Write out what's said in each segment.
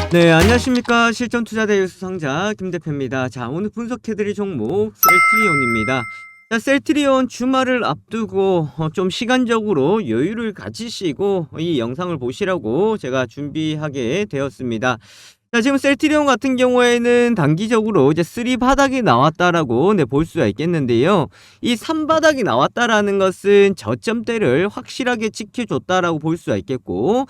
네, 안녕하십니까. 실전투자대 수상자 김대표입니다. 자, 오늘 분석해드릴 종목 셀트리온입니다. 자, 셀트리온 주말을 앞두고 좀 시간적으로 여유를 가지시고 이 영상을 보시라고 제가 준비하게 되었습니다. 자, 지금 셀트리온 같은 경우에는 단기적으로 이제 3 바닥이 나왔다라고 볼 수가 있겠는데요. 이 3 바닥이 나왔다라는 것은 저점대를 확실하게 지켜줬다라고 볼 수가 있겠고,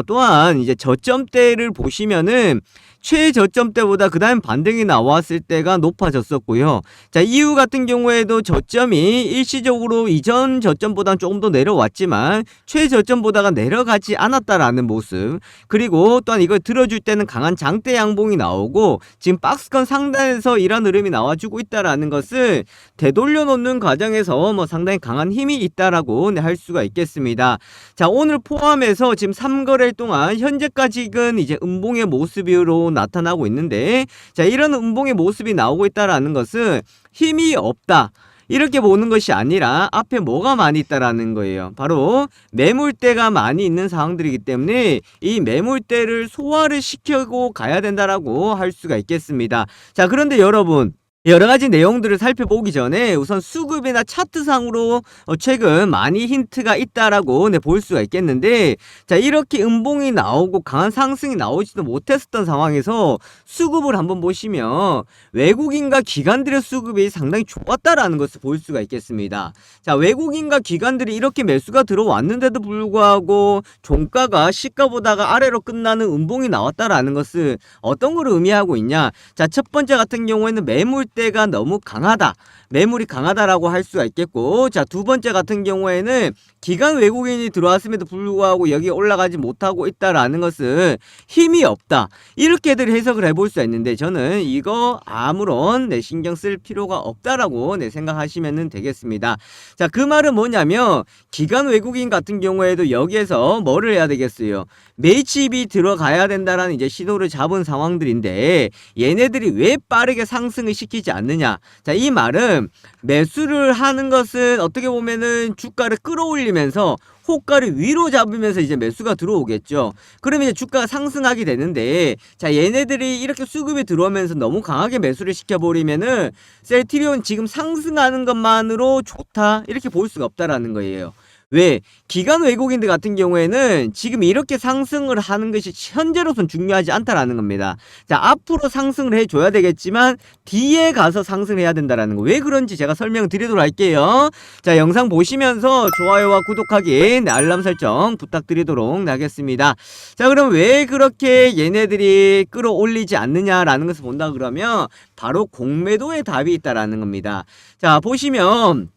또한 이제 저점대를 보시면은 최저점대보다 그 다음 반등이 나왔을 때가 높아졌었고요. 자, 이후 같은 경우에도 저점이 일시적으로 이전 저점보다는 조금 더 내려왔지만 최저점보다가 내려가지 않았다라는 모습, 그리고 또한 이걸 들어줄 때는 강한 장대 양봉이 나오고 지금 박스권 상단에서 이런 흐름이 나와주고 있다라는 것을 되돌려 놓는 과정에서 상당히 강한 힘이 있다라고 할 수가 있겠습니다. 자, 오늘 포함해서 지금 3거래일 동안 현재까지는 이제 음봉의 모습으로 나타나고 있는데, 자, 이런 음봉의 모습이 나오고 있다라는 것은 힘이 없다 이렇게 보는 것이 아니라 앞에 뭐가 많이 있다라는 거예요. 바로 매물대가 많이 있는 상황들이기 때문에 이 매물대를 소화를 시키고 가야 된다라고 할 수가 있겠습니다. 자, 그런데 여러분, 여러가지 내용들을 살펴보기 전에 우선 수급이나 차트상으로 최근 많이 힌트가 있다라고 볼 수가 있겠는데, 자, 이렇게 음봉이 나오고 강한 상승이 나오지도 못했었던 상황에서 수급을 한번 보시면 외국인과 기관들의 수급이 상당히 좋았다라는 것을 볼 수가 있겠습니다. 자, 외국인과 기관들이 이렇게 매수가 들어왔는데도 불구하고 종가가 시가보다가 아래로 끝나는 음봉이 나왔다라는 것은 어떤 걸 의미하고 있냐? 자, 첫 번째 같은 경우에는 매물대가 너무 강하다, 매물이 강하다라고 할 수가 있겠고, 자, 두 번째 같은 경우에는 기관 외국인이 들어왔음에도 불구하고 여기 올라가지 못하고 있다라는 것은 힘이 없다, 이렇게들 해석을 해볼 수가 있는데, 저는 이거 아무런 신경 쓸 필요가 없다라고 생각하시면 되겠습니다. 자, 그 말은 뭐냐면 기관 외국인 같은 경우에도 여기에서 뭐를 해야 되겠어요? 매집이 들어가야 된다라는 이제 신호를 잡은 상황들인데, 얘네들이 왜 빠르게 상승을 시키지 않느냐? 자, 이 말은 매수를 하는 것은 어떻게 보면은 주가를 끌어올리면서 호가를 위로 잡으면서 이제 매수가 들어오겠죠. 그러면 이제 주가가 상승하게 되는데, 자, 얘네들이 이렇게 수급이 들어오면서 너무 강하게 매수를 시켜버리면은 셀트리온 지금 상승하는 것만으로 좋다 이렇게 볼 수가 없다라는 거예요. 왜? 기관 외국인들 같은 경우에는 지금 이렇게 상승을 하는 것이 현재로선 중요하지 않다라는 겁니다. 자, 앞으로 상승을 해줘야 되겠지만 뒤에 가서 상승을 해야 된다라는 거. 왜 그런지 제가 설명드리도록 할게요. 자, 영상 보시면서 좋아요와 구독하기, 알람 설정 부탁드리도록 하겠습니다. 자, 그럼 왜 그렇게 얘네들이 끌어올리지 않느냐라는 것을 본다 그러면 바로 공매도의 답이 있다라는 겁니다. 자, 보시면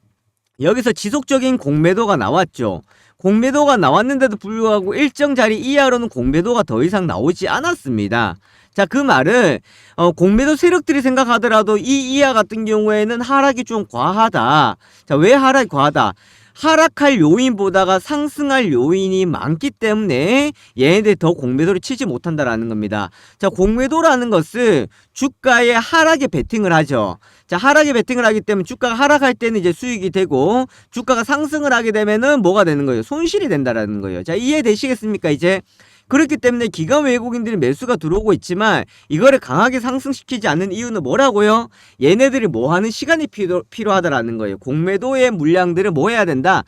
여기서 지속적인 공매도가 나왔죠. 공매도가 나왔는데도 불구하고 일정 자리 이하로는 공매도가 더 이상 나오지 않았습니다. 자, 그 말은 공매도 세력들이 생각하더라도 이 이하 같은 경우에는 하락이 좀 과하다. 자, 왜 하락이 과하다? 하락할 요인보다가 상승할 요인이 많기 때문에 얘네들이 더 공매도를 치지 못한다라는 겁니다. 자, 공매도라는 것은 주가의 하락에 베팅을 하죠. 자, 하락에 베팅을 하기 때문에 주가가 하락할 때는 이제 수익이 되고, 주가가 상승을 하게 되면은 뭐가 되는 거예요? 손실이 된다라는 거예요. 자, 이해되시겠습니까? 이제 그렇기 때문에 기관 외국인들이 매수가 들어오고 있지만 이거를 강하게 상승시키지 않는 이유는 뭐라고요? 얘네들이 뭐 하는 시간이 필요하다라는 거예요. 공매도의 물량들을 뭐 해야 된다?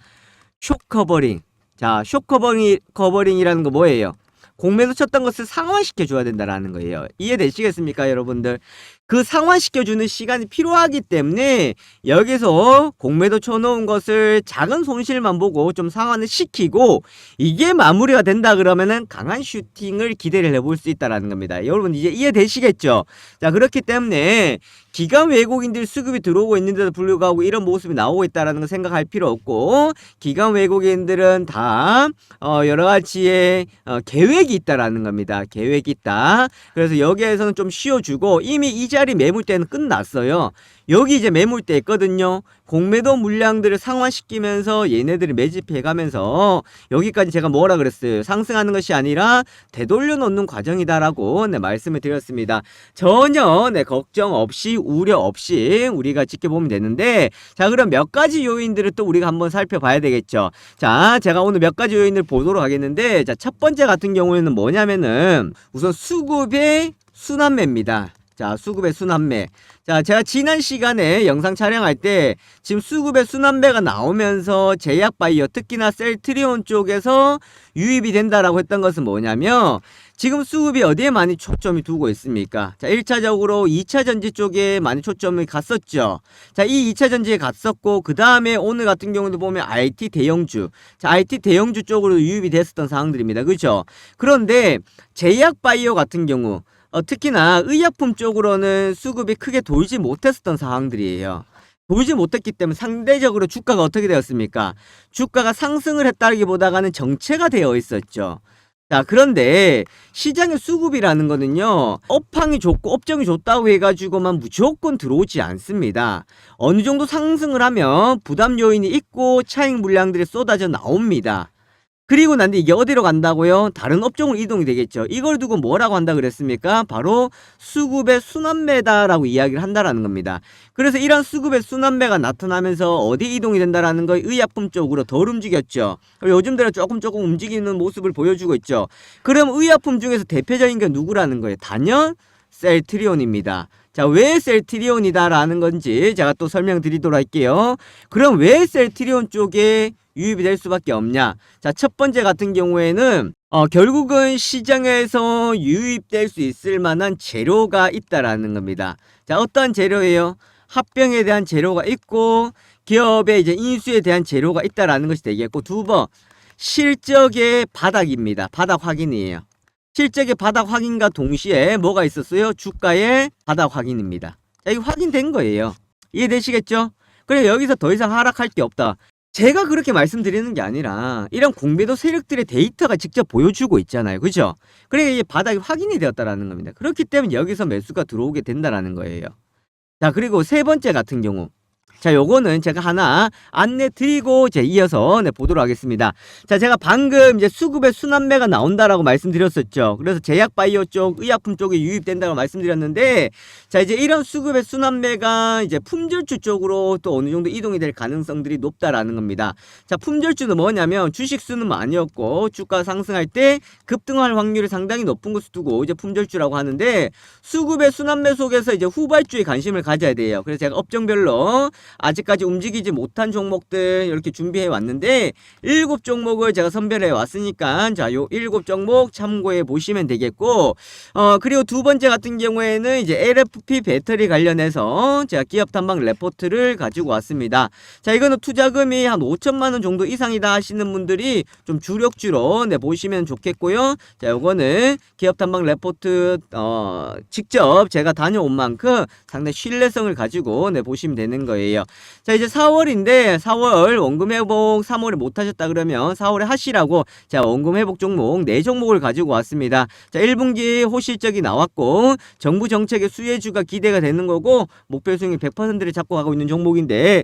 숏커버링. 자, 숏커버링이라는 거 뭐예요? 공매도 쳤던 것을 상환시켜 줘야 된다라는 거예요. 이해되시겠습니까, 여러분들? 그 상환시켜주는 시간이 필요하기 때문에 여기서 공매도 쳐놓은 것을 작은 손실만 보고 좀 상환을 시키고, 이게 마무리가 된다 그러면은 강한 슈팅을 기대를 해볼 수 있다라는 겁니다. 여러분 이제 이해되시겠죠? 자, 그렇기 때문에 기관 외국인들 수급이 들어오고 있는데도 불구하고 이런 모습이 나오고 있다라는 거 생각할 필요 없고, 기관 외국인들은 다 여러 가지의 계획이 있다라는 겁니다. 계획이 있다. 그래서 여기에서는 좀 쉬어주고, 이미 이 C자리 매물대는 끝났어요. 여기 이제 매물대 있거든요. 공매도 물량들을 상환시키면서 얘네들이 매집해가면서 여기까지 제가 뭐라 그랬어요? 상승하는 것이 아니라 되돌려 놓는 과정이다라고 말씀을 드렸습니다. 전혀 걱정 없이 우려 없이 우리가 지켜보면 되는데, 자, 그럼 몇 가지 요인들을 또 우리가 한번 살펴봐야 되겠죠. 자, 제가 오늘 몇 가지 요인을 보도록 하겠는데, 자, 첫 번째 같은 경우에는 뭐냐면은 우선 수급의 순환매입니다. 자, 수급의 순환매. 자, 제가 지난 시간에 영상 촬영할 때 지금 수급의 순환매가 나오면서 제약바이오, 특히나 셀트리온 쪽에서 유입이 된다라고 했던 것은 뭐냐면, 지금 수급이 어디에 많이 초점이 두고 있습니까? 자, 1차적으로 2차 전지 쪽에 많이 초점이 갔었죠. 자, 이 2차 전지에 갔었고, 그 다음에 오늘 같은 경우도 보면 IT 대형주. 자, IT 대형주 쪽으로 유입이 됐었던 상황들입니다. 그죠? 그런데 제약바이오 같은 경우, 특히나 의약품 쪽으로는 수급이 크게 돌지 못했었던 상황들이에요. 돌지 못했기 때문에 상대적으로 주가가 어떻게 되었습니까? 주가가 상승을 했다기보다는 정체가 되어 있었죠. 자, 그런데 시장의 수급이라는 거는요, 업황이 좋고 업종이 좋다고 해가지고만 무조건 들어오지 않습니다. 어느 정도 상승을 하면 부담 요인이 있고 차익 물량들이 쏟아져 나옵니다. 그리고 난 뒤에 이게 어디로 간다고요? 다른 업종으로 이동이 되겠죠. 이걸 두고 뭐라고 한다 그랬습니까? 바로 수급의 순환매다라고 이야기를 한다라는 겁니다. 그래서 이런 수급의 순환매가 나타나면서 어디 이동이 된다라는 거, 의약품 쪽으로 덜 움직였죠. 요즘 들어 조금 움직이는 모습을 보여주고 있죠. 그럼 의약품 중에서 대표적인 게 누구라는 거예요? 단연 셀트리온입니다. 자, 왜 셀트리온이다라는 건지 제가 또 설명드리도록 할게요. 그럼 왜 셀트리온 쪽에 유입이 될 수밖에 없냐? 자, 첫 번째 같은 경우에는 결국은 시장에서 유입될 수 있을 만한 재료가 있다라는 겁니다. 자, 어떤 재료예요? 합병에 대한 재료가 있고, 기업의 이제 인수에 대한 재료가 있다라는 것이 되겠고, 두 번, 실적의 바닥입니다. 바닥 확인이에요. 실적의 바닥 확인과 동시에 뭐가 있었어요? 주가의 바닥 확인입니다. 자, 이거 확인된 거예요. 이해되시겠죠? 그래, 여기서 더 이상 하락할 게 없다. 제가 그렇게 말씀드리는 게 아니라 이런 공매도 세력들의 데이터가 직접 보여주고 있잖아요. 그죠? 그래, 이게 바닥이 확인이 되었다라는 겁니다. 그렇기 때문에 여기서 매수가 들어오게 된다라는 거예요. 자, 그리고 세 번째 같은 경우, 자, 요거는 제가 하나 안내 드리고 이제 이어서 보도록 하겠습니다. 자, 제가 방금 이제 수급의 순환매가 나온다라고 말씀드렸었죠. 그래서 제약바이오 쪽, 의약품 쪽에 유입된다고 말씀드렸는데, 자, 이제 이런 수급의 순환매가 이제 품절주 쪽으로 또 어느 정도 이동이 될 가능성들이 높다라는 겁니다. 자, 품절주는 뭐냐면 주식수는 많이었고 주가 상승할 때 급등할 확률이 상당히 높은 것을 두고 이제 품절주라고 하는데, 수급의 순환매 속에서 이제 후발주에 관심을 가져야 돼요. 그래서 제가 업종별로 아직까지 움직이지 못한 종목들 이렇게 준비해 왔는데 7종목을 제가 선별해 왔으니까 자, 요 7종목 참고해 보시면 되겠고, 그리고 두 번째 같은 경우에는 이제 LFP 배터리 관련해서 제가 기업 탐방 레포트를 가지고 왔습니다. 자, 이거는 투자금이 한 5천만 원 정도 이상이다 하시는 분들이 좀 주력주로 보시면 좋겠고요. 자, 요거는 기업 탐방 레포트 직접 제가 다녀온 만큼 상당히 신뢰성을 가지고 보시면 되는 거예요. 자, 이제 4월인데 4월 원금 회복 3월에 못 하셨다 그러면 4월에 하시라고 자, 원금 회복 종목 4종목을 가지고 왔습니다. 자, 1분기 호실적이 나왔고 정부 정책의 수혜주가 기대가 되는 거고 목표 수익이 100%를 잡고 가고 있는 종목인데,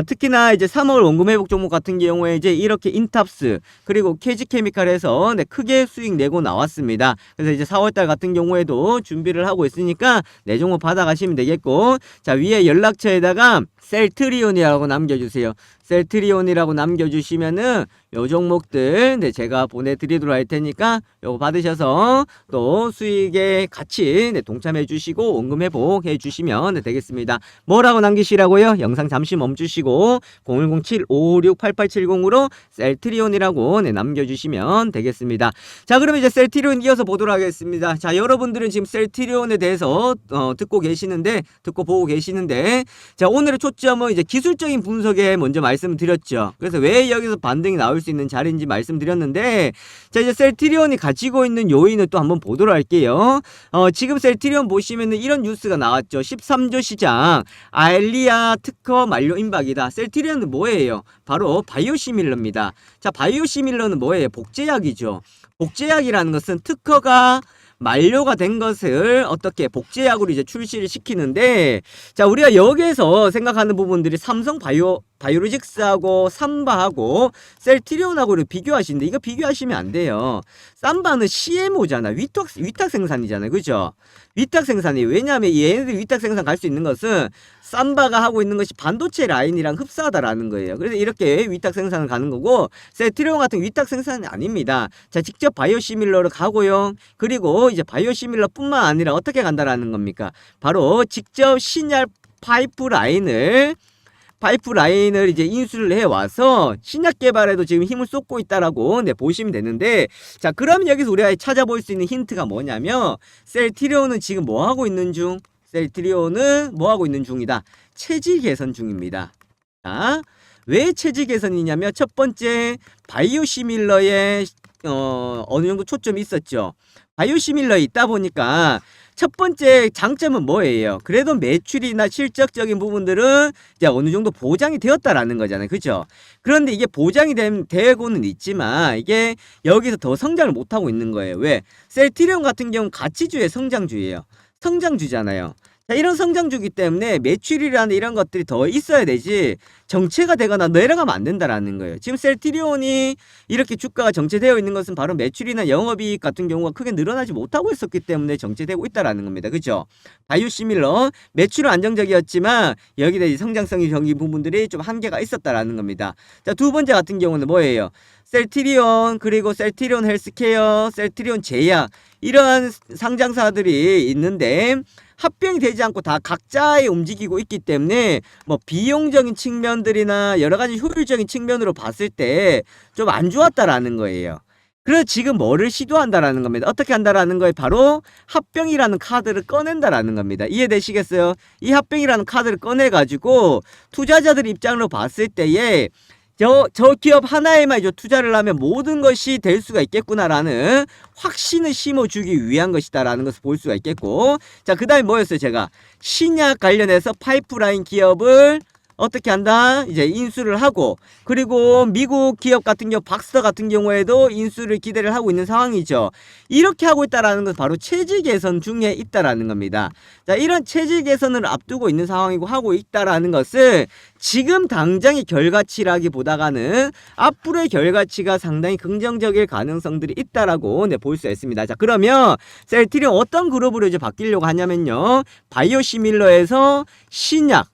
특히나 이제 3월 원금 회복 종목 같은 경우에 이제 이렇게 인탑스 그리고 KG케미칼에서 크게 수익 내고 나왔습니다. 그래서 이제 4월달 같은 경우에도 준비를 하고 있으니까 4종목 받아가시면 되겠고, 자, 위에 연락처에다가 셀트리온이라고 남겨주세요. 셀트리온이라고 남겨주시면은 요 종목들 제가 보내드리도록 할 테니까 요거 받으셔서 또 수익에 같이 동참해 주시고 원금 회복해 주시면 되겠습니다. 뭐라고 남기시라고요? 영상 잠시 멈추시고 010-756-8870으로 셀트리온이라고 남겨주시면 되겠습니다. 자, 그러면 이제 셀트리온 이어서 보도록 하겠습니다. 자, 여러분들은 지금 셀트리온에 대해서 듣고 보고 계시는데 자, 오늘의 초점은 이제 기술적인 분석에 먼저 말씀드렸죠. 그래서 왜 여기서 반등이 나올 수 있는 자리인지 말씀드렸는데, 자, 이제 셀트리온이 가지고 있는 요인을 또 한번 보도록 할게요. 지금 셀트리온 보시면은 이런 뉴스가 나왔죠. 13조 시장 알리아 특허 만료 임박이다. 셀트리온은 뭐예요? 바로 바이오시밀러입니다. 자, 바이오시밀러는 뭐예요? 복제약이죠. 복제약이라는 것은 특허가 만료가 된 것을 어떻게 복제약으로 이제 출시를 시키는데, 자, 우리가 여기에서 생각하는 부분들이 삼성 바이오로직스하고 삼바하고 셀트리온하고를 비교하시는데, 이거 비교하시면 안 돼요. 삼바는 CMO잖아. 위탁 생산이잖아요. 그죠? 위탁 생산이에요. 왜냐하면 얘네들 위탁 생산 갈 수 있는 것은 삼바가 하고 있는 것이 반도체 라인이랑 흡사하다라는 거예요. 그래서 이렇게 위탁 생산을 가는 거고, 셀트리온 같은 위탁 생산이 아닙니다. 자, 직접 바이오시밀러로 가고요. 그리고 이제 바이오시밀러뿐만 아니라 어떻게 간다라는 겁니까? 바로 직접 신약 파이프라인을 이제 인수를 해와서 신약 개발에도 지금 힘을 쏟고 있다라고 보시면 되는데, 자, 그러면 여기서 우리가 찾아볼 수 있는 힌트가 뭐냐면, 셀트리온은 지금 뭐 하고 있는 중? 셀트리온은 뭐 하고 있는 중이다? 체질 개선 중입니다. 자, 왜 체질 개선이냐면, 첫 번째 바이오시밀러에 어느 정도 초점이 있었죠. 바이오시밀러에 있다 보니까 첫 번째 장점은 뭐예요? 그래도 매출이나 실적적인 부분들은 이제 어느 정도 보장이 되었다라는 거잖아요. 그죠? 그런데 이게 보장이 되고는 있지만, 이게 여기서 더 성장을 못하고 있는 거예요. 왜? 셀트리온 같은 경우는 가치주의 성장주예요. 성장주잖아요. 자, 이런 성장주기 때문에 매출이라는 이런 것들이 더 있어야 되지, 정체가 되거나 내려가면 안 된다라는 거예요. 지금 셀트리온이 이렇게 주가가 정체되어 있는 것은 바로 매출이나 영업이익 같은 경우가 크게 늘어나지 못하고 있었기 때문에 정체되고 있다라는 겁니다. 그죠? 바이오시밀러 매출은 안정적이었지만 여기에 대해 성장성이 적인 부분들이 좀 한계가 있었다라는 겁니다. 자, 두 번째 같은 경우는 뭐예요? 셀트리온, 그리고 셀트리온 헬스케어, 셀트리온 제약, 이러한 상장사들이 있는데 합병이 되지 않고 다 각자에 움직이고 있기 때문에 뭐 비용적인 측면들이나 여러 가지 효율적인 측면으로 봤을 때 좀 안 좋았다라는 거예요. 그래서 지금 뭐를 시도한다라는 겁니다. 어떻게 한다라는 거에 바로 합병이라는 카드를 꺼낸다라는 겁니다. 이해되시겠어요? 이 합병이라는 카드를 꺼내가지고 투자자들 입장으로 봤을 때에 저 기업 하나에만 이제 투자를 하면 모든 것이 될 수가 있겠구나라는 확신을 심어주기 위한 것이다라는 것을 볼 수가 있겠고, 자, 그 다음에 뭐였어요? 제가 신약 관련해서 파이프라인 기업을 어떻게 한다? 이제 인수를 하고, 그리고 미국 기업 같은 경우 박스터 같은 경우에도 인수를 기대를 하고 있는 상황이죠. 이렇게 하고 있다라는 것은 바로 체질 개선 중에 있다라는 겁니다. 자, 이런 체질 개선을 앞두고 있는 상황이고 하고 있다라는 것은 지금 당장의 결과치라기보다가는 앞으로의 결과치가 상당히 긍정적일 가능성들이 있다라고 볼 수 있습니다. 자, 그러면 셀트리온 어떤 그룹으로 이제 바뀌려고 하냐면요, 바이오시밀러에서 신약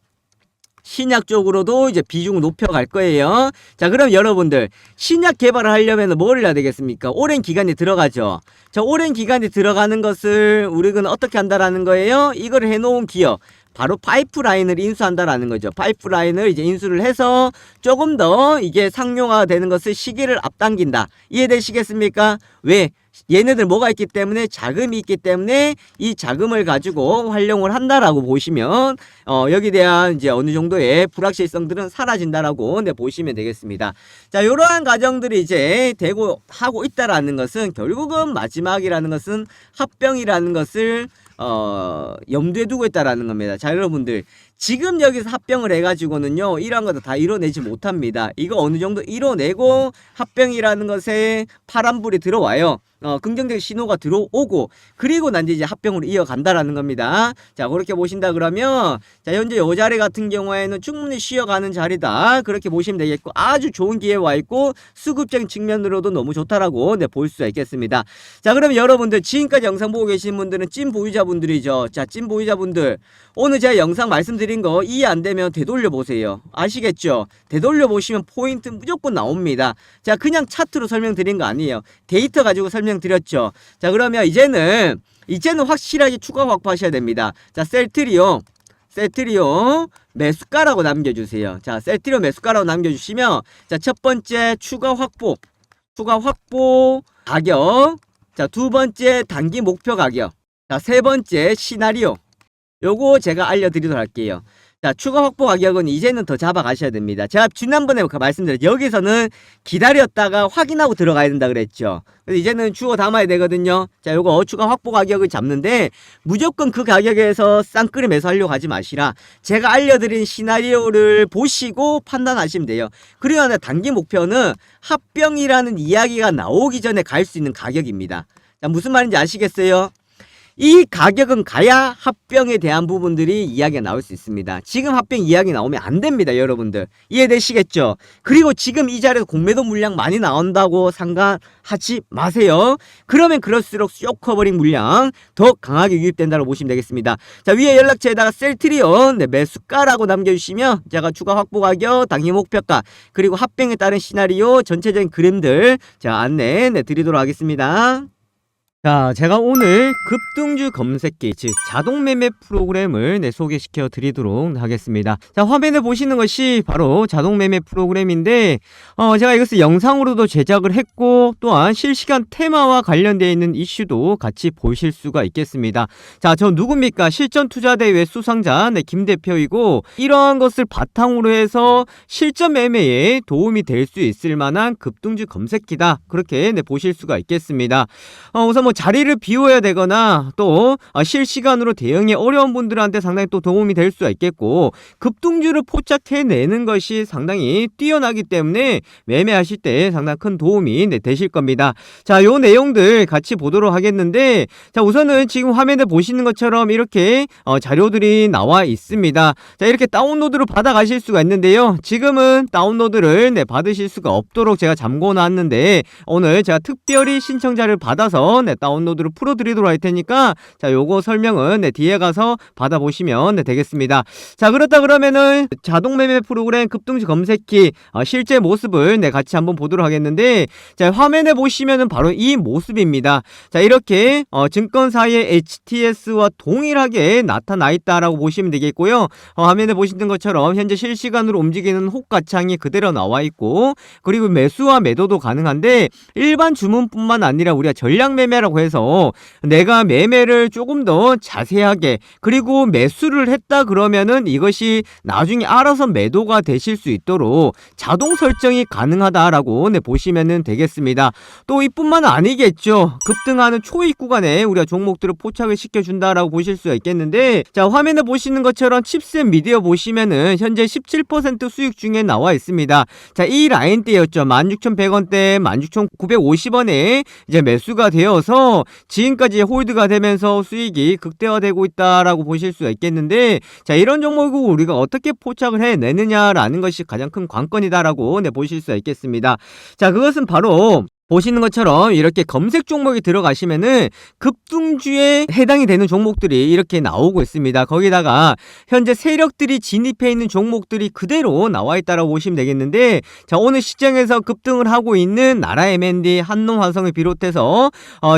쪽으로도 이제 비중을 높여갈 거예요. 자, 그럼 여러분들 신약 개발을 하려면 뭘 해야 되겠습니까? 오랜 기간이 들어가죠. 자, 오랜 기간이 들어가는 것을 우리는 어떻게 한다라는 거예요? 이걸 해놓은 기업, 바로 파이프라인을 인수한다라는 거죠. 파이프라인을 이제 인수를 해서 조금 더 이게 상용화가 되는 것을 시기를 앞당긴다. 이해되시겠습니까? 왜? 얘네들 뭐가 있기 때문에, 자금이 있기 때문에 이 자금을 가지고 활용을 한다라고 보시면 여기에 대한 이제 어느 정도의 불확실성들은 사라진다라고 보시면 되겠습니다. 자, 이러한 과정들이 이제 되고 하고 있다라는 것은 결국은 마지막이라는 것은 합병이라는 것을 염두에 두고 있다라는 겁니다. 자, 여러분들 지금 여기서 합병을 해가지고는요, 이러한 것도 다 이뤄내지 못합니다. 이거 어느 정도 이뤄내고 합병이라는 것에 파란불이 들어와요. 긍정적 신호가 들어오고, 그리고 난 이제 합병으로 이어간다라는 겁니다. 자, 그렇게 보신다 그러면, 자, 현재 요 자리 같은 경우에는 충분히 쉬어가는 자리다, 그렇게 보시면 되겠고, 아주 좋은 기회에 와 있고 수급적인 측면으로도 너무 좋다라고 볼 수가 있겠습니다. 자, 그러면 여러분들 지금까지 영상 보고 계신 분들은 찐 보유자분들이죠. 자, 찐 보유자분들, 오늘 제가 영상 말씀드린 거 이해 안 되면 되돌려 보세요. 아시겠죠? 되돌려 보시면 포인트 무조건 나옵니다. 자, 그냥 차트로 설명드린 거 아니에요. 데이터 가지고 설명드렸죠. 자, 그러면 이제는 확실하게 추가 확보하셔야 됩니다. 자, 셀트리온 매수가라고 남겨주세요. 자, 셀트리온 매수가라고 남겨주시면, 자, 첫 번째 추가 확보 가격, 자, 두 번째 단기 목표 가격, 자, 세 번째 시나리오, 요거 제가 알려드리도록 할게요. 자, 추가 확보 가격은 이제는 더 잡아가셔야 됩니다. 제가 지난번에 말씀드렸죠. 여기서는 기다렸다가 확인하고 들어가야 된다 그랬죠. 그래서 이제는 주워 담아야 되거든요. 자, 요거 추가 확보 가격을 잡는데 무조건 그 가격에서 쌍끌이 매수하려고 하지 마시라. 제가 알려드린 시나리오를 보시고 판단하시면 돼요. 그리고 단기 목표는 합병이라는 이야기가 나오기 전에 갈 수 있는 가격입니다. 자, 무슨 말인지 아시겠어요? 이 가격은 가야 합병에 대한 부분들이 이야기가 나올 수 있습니다. 지금 합병 이야기 나오면 안 됩니다, 여러분들. 이해되시겠죠? 그리고 지금 이 자리에서 공매도 물량 많이 나온다고 상관하지 마세요. 그러면 그럴수록 쇼커버링 물량 더 강하게 유입된다고 보시면 되겠습니다. 자, 위에 연락처에다가 셀트리온 매수가라고 남겨주시면 제가 추가 확보 가격, 당일 목표가, 그리고 합병에 따른 시나리오 전체적인 그림들 제가 안내 드리도록 하겠습니다. 자, 제가 오늘 급등주 검색기, 즉 자동 매매 프로그램을 소개시켜 드리도록 하겠습니다. 자, 화면에 보시는 것이 바로 자동 매매 프로그램인데 제가 이것을 영상으로도 제작을 했고 또한 실시간 테마와 관련되어 있는 이슈도 같이 보실 수가 있겠습니다. 자, 저 누굽니까? 실전 투자 대회 수상자 김 대표이고, 이러한 것을 바탕으로 해서 실전 매매에 도움이 될 수 있을 만한 급등주 검색기다, 그렇게 보실 수가 있겠습니다. 우선 자리를 비워야 되거나 또 실시간으로 대응이 어려운 분들한테 상당히 또 도움이 될 수가 있겠고, 급등주를 포착해내는 것이 상당히 뛰어나기 때문에 매매하실 때 상당히 큰 도움이 되실 겁니다. 자, 요 내용들 같이 보도록 하겠는데, 자, 우선은 지금 화면에 보시는 것처럼 이렇게 자료들이 나와 있습니다. 자, 이렇게 다운로드를 받아 가실 수가 있는데요, 지금은 다운로드를 받으실 수가 없도록 제가 잠궈 놨는데, 오늘 제가 특별히 신청자를 받아서 다운로드를 풀어드리도록 할 테니까, 자, 요거 설명은 뒤에 가서 받아보시면 되겠습니다. 자, 그렇다 그러면은 자동 매매 프로그램 급등주 검색기 실제 모습을 같이 한번 보도록 하겠는데, 자, 화면에 보시면은 바로 이 모습입니다. 자, 이렇게 증권사의 HTS와 동일하게 나타나 있다라고 보시면 되겠고요. 화면에 보시는 것처럼 현재 실시간으로 움직이는 호가창이 그대로 나와 있고, 그리고 매수와 매도도 가능한데, 일반 주문뿐만 아니라 우리가 전략 매매라고 해서 내가 매매를 조금 더 자세하게, 그리고 매수를 했다 그러면은 이것이 나중에 알아서 매도가 되실 수 있도록 자동 설정이 가능하다라고 보시면 되겠습니다. 또 이뿐만 아니겠죠. 급등하는 초입 구간에 우리가 종목들을 포착을 시켜준다라고 보실 수가 있겠는데, 자, 화면에 보시는 것처럼 칩셋 미디어 보시면은 현재 17% 수익 중에 나와 있습니다. 자, 이 라인대였죠. 16,100원대, 16,950원에 이제 매수가 되어서 지금까지 홀드가 되면서 수익이 극대화되고 있다라고 보실 수가 있겠는데, 자, 이런 종목을 우리가 어떻게 포착을 해내느냐라는 것이 가장 큰 관건이다라고 보실 수가 있겠습니다. 자, 그것은 바로 보시는 것처럼 이렇게 검색 종목이 들어가시면은 급등주에 해당이 되는 종목들이 이렇게 나오고 있습니다. 거기다가 현재 세력들이 진입해 있는 종목들이 그대로 나와 있다라고 보시면 되겠는데, 자, 오늘 시장에서 급등을 하고 있는 나라 M&D, 한농화성을 비롯해서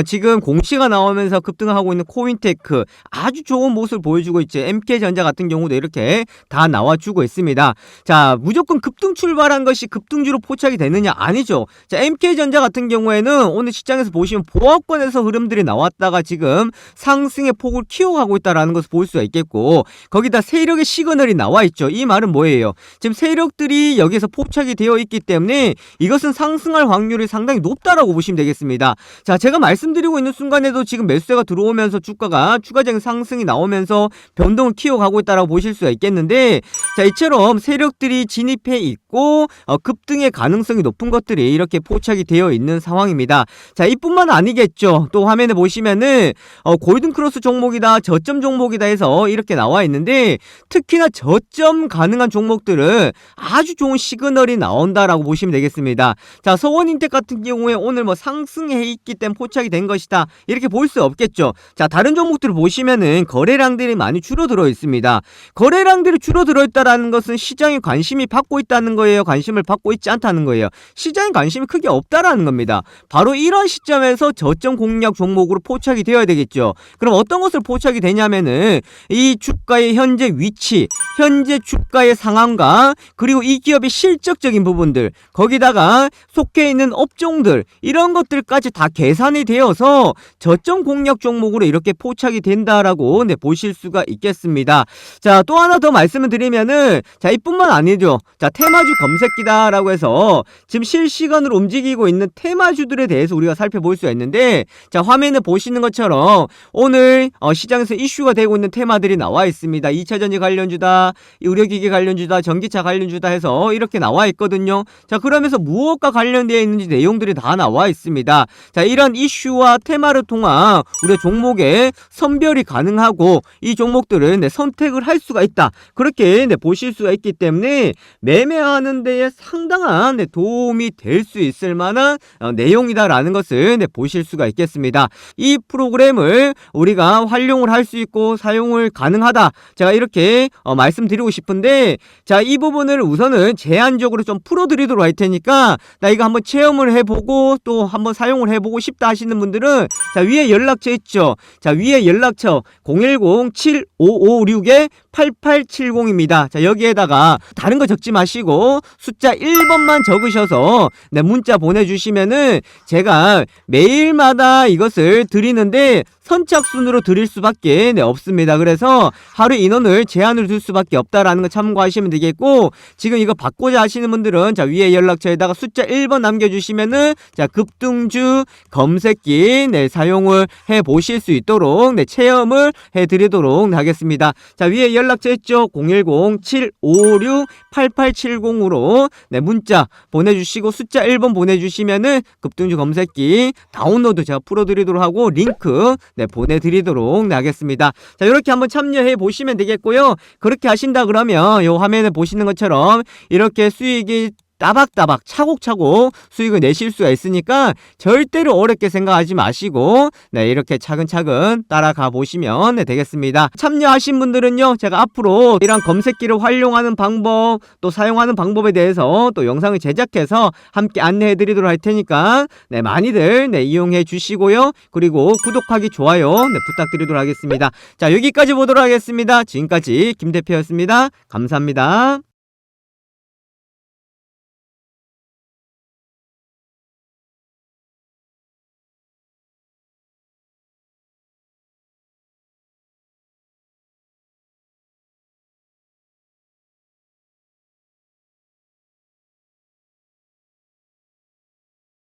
지금 공시가 나오면서 급등을 하고 있는 코인테크 아주 좋은 모습을 보여주고 있죠. MK전자 같은 경우도 이렇게 다 나와주고 있습니다. 자, 무조건 급등 출발한 것이 급등주로 포착이 되느냐? 아니죠. 자, MK전자 같은 경우에는 오늘 시장에서 보시면 보합권에서 흐름들이 나왔다가 지금 상승의 폭을 키워가고 있다라는 것을 볼 수가 있겠고, 거기다 세력의 시그널이 나와 있죠. 이 말은 뭐예요? 지금 세력들이 여기서 포착이 되어 있기 때문에 이것은 상승할 확률이 상당히 높다라고 보시면 되겠습니다. 자, 제가 말씀드리고 있는 순간에도 지금 매수세가 들어오면서 주가가 추가적인 상승이 나오면서 변동을 키워가고 있다라고 보실 수가 있겠는데, 자, 이처럼 세력들이 진입해 있고 급등의 가능성이 높은 것들이 이렇게 포착이 되어 있는 상황입니다. 자, 이뿐만 아니겠죠. 또 화면에 보시면은 골든크로스 종목이다, 저점 종목이다 해서 이렇게 나와 있는데, 특히나 저점 가능한 종목들은 아주 좋은 시그널이 나온다라고 보시면 되겠습니다. 자, 서원인텍 같은 경우에 오늘 상승해 있기 때문에 포착이 된 것이다, 이렇게 볼 수 없겠죠. 자, 다른 종목들을 보시면은 거래량들이 많이 줄어들어 있습니다. 거래량들이 줄어들어 있다라는 것은 시장에 관심이 받고 있다는 거예요? 관심을 받고 있지 않다는 거예요? 시장에 관심이 크게 없다라는 겁니다. 바로 이런 시점에서 저점 공략 종목으로 포착이 되어야 되겠죠. 그럼 어떤 것을 포착이 되냐면은 이 주가의 현재 위치, 현재 주가의 상황과 그리고 이 기업의 실적적인 부분들, 거기다가 속해 있는 업종들, 이런 것들까지 다 계산이 되어서 저점 공략 종목으로 이렇게 포착이 된다라고 보실 수가 있겠습니다. 자, 또 하나 더 말씀을 드리면은 보시면은 자, 이뿐만 아니죠. 자, 테마주 검색기다라고 해서 지금 실시간으로 움직이고 있는 테마주들에 대해서 우리가 살펴볼 수가 있는데, 자, 화면에 보시는 것처럼 오늘 시장에서 이슈가 되고 있는 테마들이 나와 있습니다. 2차전지 관련주다, 의료기기 관련주다, 전기차 관련주다 해서 이렇게 나와 있거든요. 자, 그러면서 무엇과 관련되어 있는지 내용들이 다 나와 있습니다. 자, 이런 이슈와 테마를 통한 우리의 종목의 선별이 가능하고 이 종목들은 선택을 할 수가 있다. 그렇게 보실 수가 있기 때문에 매매하는 데에 상당한 도움이 될 수 있을 만한 내용이다라는 것을 보실 수가 있겠습니다. 이 프로그램을 우리가 활용을 할 수 있고 사용을 가능하다. 제가 이렇게 말씀드리고 싶은데, 자, 이 부분을 우선은 제한적으로 좀 풀어드리도록 할 테니까 나 이거 한번 체험을 해보고 또 한번 사용을 해보고 싶다 하시는 분들은 자, 위에 연락처 있죠. 자, 위에 연락처 010-7556-8870입니다. 자, 여기에다가 다른 거 적지 마시고 숫자 1번만 적으셔서 문자 보내주시면은 제가 매일마다 이것을 드리는데 선착순으로 드릴 수밖에 없습니다. 그래서 하루 인원을 제한을 둘 수밖에 없다라는 거 참고하시면 되겠고, 지금 이거 받고자 하시는 분들은 자, 위에 연락처에다가 숫자 1번 남겨주시면은 자, 급등주 검색기 사용을 해 보실 수 있도록 체험을 해 드리도록 하겠습니다. 자, 위에 연락처 있죠. 010-756-8870으로 문자 보내주시고 숫자 1번 보내주시면은 급등주 검색기 다운로드 제가 풀어드리도록 하고 링크 보내드리도록 하겠습니다. 자, 이렇게 한번 참여해 보시면 되겠고요. 그렇게 하신다 그러면 이 화면에 보시는 것처럼 이렇게 수익이 따박따박 차곡차곡 수익을 내실 수가 있으니까 절대로 어렵게 생각하지 마시고 이렇게 차근차근 따라가 보시면 되겠습니다. 참여하신 분들은요, 제가 앞으로 이런 검색기를 활용하는 방법 또 사용하는 방법에 대해서 또 영상을 제작해서 함께 안내해 드리도록 할 테니까 많이들 이용해 주시고요. 그리고 구독하기, 좋아요 부탁드리도록 하겠습니다. 자, 여기까지 보도록 하겠습니다. 지금까지 김 대표였습니다. 감사합니다.